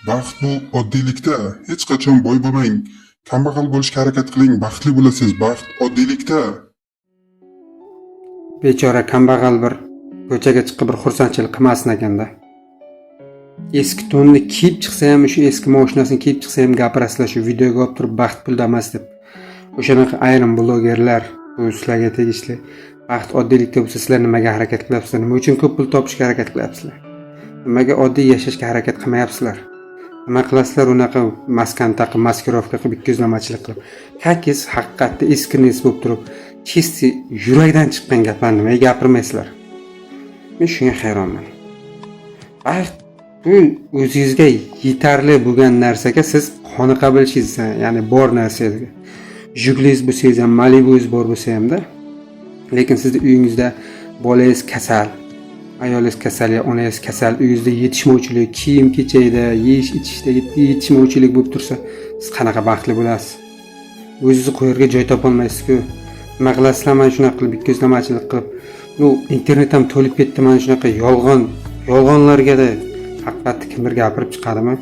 Baxt bu oddiylikda. Hech qachon boy bo'lmang. Kambag'al bo'lishga harakat qiling, baxtli bo'lasiz. Baxt oddiylikda. Bechora kambag'al bir ko'chaga chiqib bir xursandchilik qilmasin ekanda. Eski to'nni kiyib chiqsa ham, shu eski mashinasini kiyib chiqsa ham gapirasizlar, shu videoga olib turib baxt pul emas deb. O'shanaqa ayrim blogerlar bu sizlarga tegishli. Baxt oddiylikda bo'lsa, sizlar nimaga harakat qilyapsizlar? Nima uchun ko'p pul topishga harakat qilyapsizlar? Nimaga oddiy yashashga harakat qilmayapsizlar? Nima qilasizlar unaqa maskan taqib, maskirovka qilib, ikkiyuzlamachilik qilib? Haqiqiy haqiqatda eskinis bo'lib turib, chisti yurakdan chiqqan gaplarni nimaga gapirmaysizlar? Men shunga hayronman. Baxt bu o'zingizga yetarli bo'lgan narsaga siz qoniqa bilishingiz, ya'ni bor narsaga. Juglingiz bo'lsangiz ham, Malibu'ngiz bor bo'lsa hamda, lekin sizni uyingizda bolangiz kasal, ayolingiz kasal, onangiz kasal, uyingizda yetishmovchilik, kiyim-kechakda, yeyish-ichishda yetishmovchilik bo'lib tursa, siz qanaqa baxtli bo'lasiz? O'zingizni qo'yarga joy topa olmaysiz-ku. Nima qilasizlar mana shunaqa qilib, ikkiyuzlamachilik qilib, internet ham to'lib ketdi mana shunaqa yolg'onlarga-da haqiqatni kimdir gapirib chiqadimi?